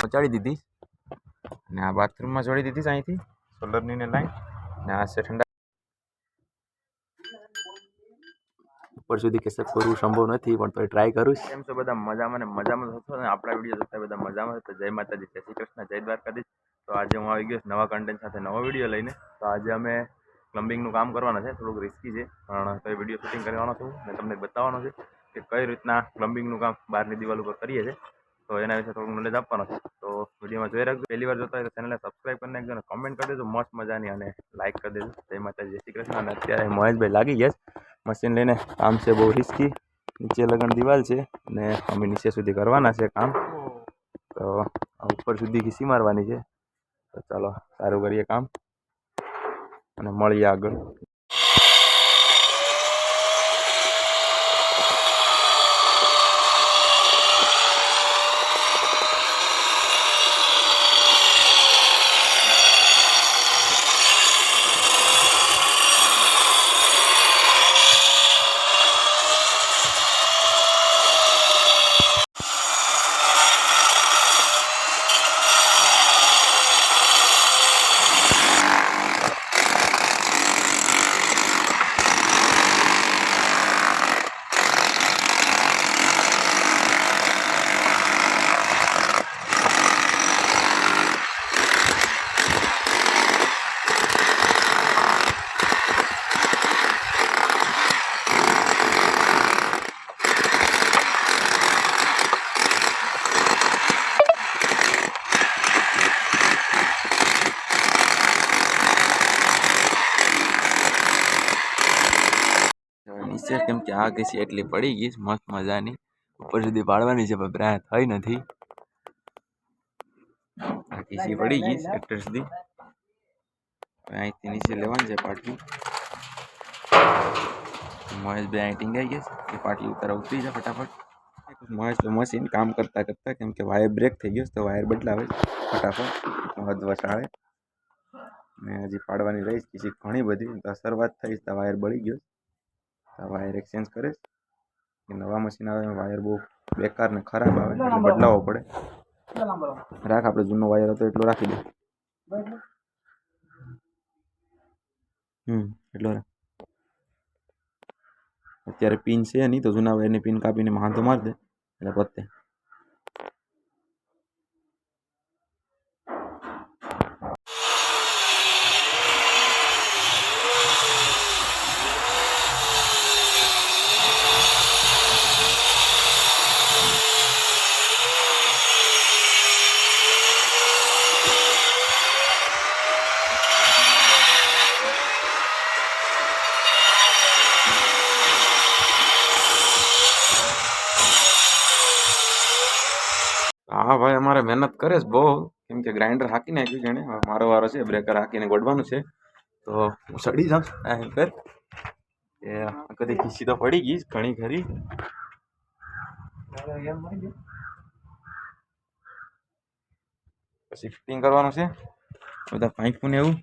પહોંચાડી દીધી અને આ બાથરૂમમાં જોડી દીધી છે અહીંથી સોલરની ને લાઈન ને આ છે ઠંડા ઉપર સુધી કેસે કરવું સંભવ નથી પણ તો ટ્રાય કરું કેમ છો બધા મજામાં ને મજામાં થશો ને આપણા વિડીયો જોતા બધા મજામાં તો જય માતાજી જય શ્રી કૃષ્ણ જય દ્વારકાધીશ તો આજે હું આવી ગયો નવા કન્ટેન્ટ સાથે નવો વિડીયો લઈને તો આજે અમે પ્લમ્બિંગનું કામ કરવાના છે થોડુંક રિસ્કી છે પણ તો એ વિડીયો શૂટિંગ કરવાનો છું અને તમને બતાવવાનો છે કે કઈ રીતના પ્લમ્બિંગનું કામ બહારની દિવાલ ઉપર કરીએ છીએ તો એના વિશે થોડુંક નોલેજ આપવાનો છે તો વિડીયોમાં જોઈ રાખજો પહેલી વાર જોતા હોય તો ચેનલને સબસ્ક્રાઈબ કરી નાખજો અને કમેન્ટ કરી દેજો મસ્ત મજાની અને લાઈક કરી દેજો જય માતાજી જય શ્રી કૃષ્ણ અને અત્યારે મહેશભાઈ લાગી ગયા મશીન લઈને કામ છે બહુ રિસ્કી નીચે લગન દિવાલ છે અને અમે નીચે સુધી કરવાના છે કામ તો ઉપર સુધી ઘીસી મારવાની છે તો ચાલો સારું કરીએ કામ અને મળીએ આગળ નીચે કેમ કે આ ઘીસી એટલી પડી ગઈ મસ્ત મજાની ઉપર સુધી પાડવાની છે પણ પ્રાય થઈ નથી આ ઘીસી પડી ગઈ ટ્રેક્ટર સુધી અહીંથી નીચે લેવાની છે પાટલી મહેશભાઈ અહીં ટીંગાઈ ગયા એ પાટલી ઉતાર ઉતરી જાય ફટાફટ મહેશભાઈ મશીન કામ કરતા કરતા કેમ કે વાયર બ્રેક થઈ ગયો તો વાયર બદલાવે ફટાફટ હદ વસાડે ને હજી પાડવાની રહીશ ઘીસી ઘણી બધી તો શરૂઆત થઈ તો વાયર બળી ગયો વાયર એક્સચેન્જ કરે નવા મશીન આવે વાયર બહુ બેકાર ને ખરાબ આવે એટલે બદલાવવો પડે રાખ આપણે જૂનો વાયર હતો એટલો રાખી દે એટલો રાખ અત્યારે પિન છે નહીં તો જૂના વાયરની પિન કાપીને હાથો મારી દે એટલે પતે હા ભાઈ અમારે મહેનત કરે છે બહુ કેમ કે ગ્રાઇન્ડર હાકી નાખ્યું છે એને મારો વારો છે બ્રેકર હાકીને ગોડવાનું છે તો હું સડી જાઉં અહીં પર કે કદી ખીસી તો પડી ગઈ ઘણી ખરી પછી ફિટિંગ કરવાનું છે બધા પાઇપો ને એવું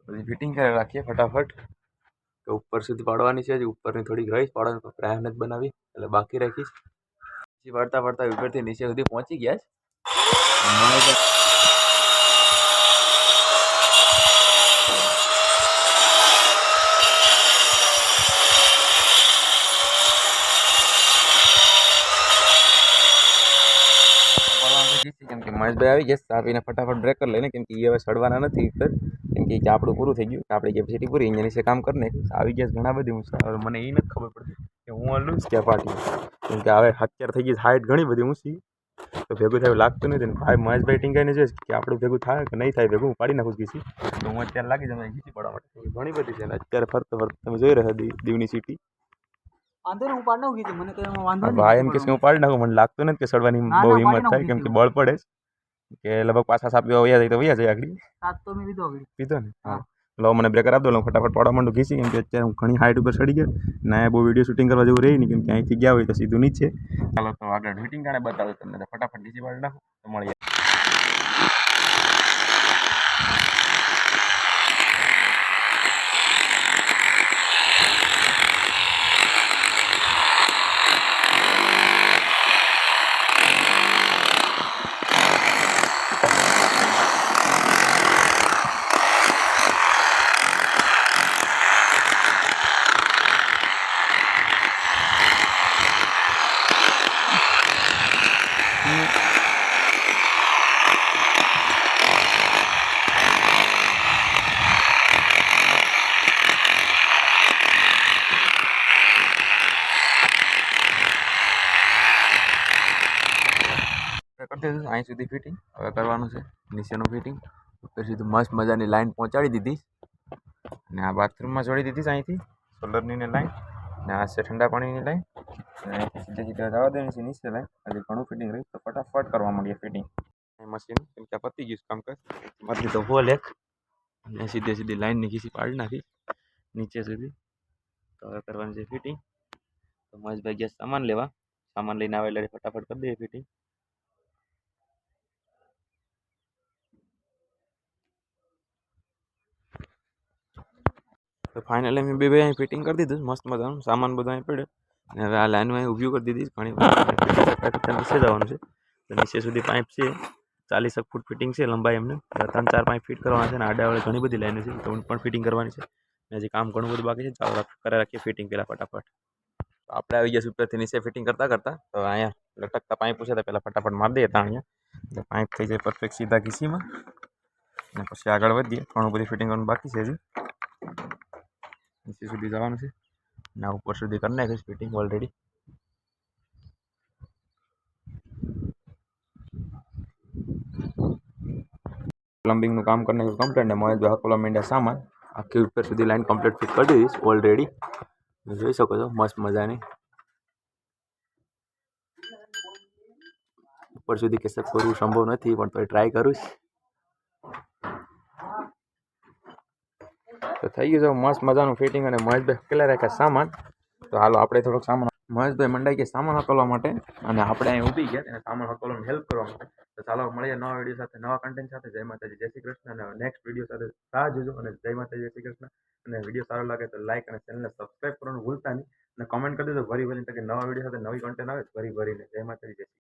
પછી ફિટિંગ કરી રાખીએ ફટાફટ તો ઉપર સુધી પાડવાની છે ઉપરની થોડીક રહીશ પાડવાની પ્રાય નથી બનાવી એટલે બાકી રાખીશ પડતા પડતા ઉપરથી નીચે સુધી પહોંચી ગયા છે કેમ કે મહેશભાઈ આવી ગયા આપીને ફટાફટ બ્રેકર લઈને કેમ કે એ હવે સડવાના નથી કેમ કે આપણું પૂરું થઈ ગયું આપણી કેપેસિટી પૂરી અહીંયા નીચે કામ કરીને આવી ગયા ઘણા બધી ઊંચા મને એ નથી ખબર પડતી કે હું હલું જ ક્યાં પાટી કેમ કે હવે અત્યારે થઈ ગઈ હાઇટ ઘણી બધી ઊંચી તો ભેગું થયું લાગતું નથી ને ભાઈ મહેશભાઈ ટીંગાઈને જોઈએ કે આપણું ભેગું થાય કે નહીં થાય ભેગું હું પાડી નાખું ઘીસી તો હું અત્યારે લાગી જાય ઘીસી પડવા માટે ઘણી બધી છે ને અત્યારે ફરતો ફરતો તમે જોઈ રહ્યા દીવની સિટી ભાઈ એમ કે હું પાડી નાખું મને લાગતું નથી કે સડવાની બહુ હિંમત થાય કેમ કે બળ પડે કે લગભગ પાછા સાપી વયા જાય તો વયા જાય આગળ પીધો ને હા લો મને બ્રેકર આપી દો ફટાફટ પાડવા માંડું ઘીસી કેમ કે અત્યારે હું ઘણી હાઇટ ઉપર ચડી ગયો ને બહુ વિડીયો શૂટિંગ કરવા જેવું રહી નહીં કેમ કે અહીંથી ગયા હોય તો સીધું નીચે ચાલો તો આગળ ફિટિંગ કારણે બતાવો તમને ફટાફટ ઘીસી પાડી નાખો તો મળીએ કરી દીધું અહીં સુધી ફિટિંગ. હવે કરવાનું છે નીચેનું ફિટિંગ. ઉપર સુધી મસ્ત મજાની લાઈન પહોંચાડી દીધી અને આ બાથરૂમમાં જોડી દીધી અહીંથી સોલરની ને લાઈન ને આ છે ઠંડા પાણીની લાઈન અને સીધે સીધે જવા દેવાની છે નીચે લાઈન. હજી ઘણું ફિટિંગ રહ્યું તો ફટાફટ કરવા માંડીએ ફિટિંગ મશીન કેમ કે પતી ગયું કામકાજ. બાકી તો હોલ એક અને સીધે સીધી લાઈનની ખીસી પાડી નાખી નીચે સુધી. તો હવે કરવાની છે ફિટિંગ. તો મહેશભાઈ ગયા સામાન લેવા. સામાન લઈને આવે એટલે ફટાફટ કરી દઈએ ફિટિંગ. તો ફાઇનલી મેં બે અહીં ફિટિંગ કરી દીધું મસ્ત મજાનું. સામાન બધું અહીં પડ્યો અને હવે આ લાઈન અહીં ઊભી કરી દીધી. ઘણી નીચે જવાનું છે તો નીચે સુધી પાઇપ છે 40 ફૂટ ફિટિંગ છે લંબાઈ એમને. 3-4 પાઇપ ફિટ કરવાના છે અને આડાવાળે ઘણી બધી લાઈનો છે તો પણ ફિટિંગ કરવાની છે. હજી કામ ઘણું બધું બાકી છે. ચાલો કરી રાખીએ ફિટિંગ પહેલાં ફટાફટ. તો આપણે આવી ગયા ઉપરથી નીચે ફિટિંગ કરતાં તો અહીંયા લટકતા પાઇપ પૂછે તો પહેલાં ફટાફટ મારી દઈએ અહીંયા એટલે પાઇપ થઈ જાય પરફેક્ટ સીધા ખીસીમાં અને પછી આગળ વધીએ. ઘણું બધું ફિટિંગ કરવાનું બાકી છે હજી. નીચે સુધી જવાનું છે ના ઉપર સુધી કરી નાખીશ ફિટિંગ ઓલરેડી. પ્લમ્બિંગનું કામ કરીને કમ્પ્લીટ ને મહેશભાઈ હકોલા માંડ્યા સામાન. આખી ઉપર સુધી લાઈન કમ્પ્લીટ ફિટ કરી દીધી ઓલરેડી. જોઈ શકો છો મસ્ત મજાની. ઉપર સુધી કેસર કરવું સંભવ નથી પણ તો ટ્રાય કરું. તો થઈ ગયું છે મસ્ત મજાનું ફિટિંગ અને મહેશભાઈ હકેલા રાખ્યા સામાન. તો હાલો આપણે થોડોક સામાન મહેશભાઈ મંડાઈ ગયા સામાન હકલવા માટે અને આપણે અહીં ઊભી ગયા અને સામાન હકલવાની હેલ્પ કરવા માટે. તો ચાલો મળીએ નવા વિડીયો સાથે નવા કન્ટેન્ટ સાથે. જય માતાજી જય શ્રી કૃષ્ણ અને નેક્સ્ટ વિડીયો સાથે રાહ જોજો. અને જય માતાજી જય શ્રી કૃષ્ણ. અને વિડીયો સારો લાગે તો લાઈક અને ચેનલને સબસ્ક્રાઈબ કરવાનું ભૂલતા નહીં અને કમેન્ટ કરી દેજો ભરી ભરીને કે નવા વિડીયો સાથે નવી કન્ટેન્ટ આવે ભરી ભરીને. જય માતાજી જય શ્રી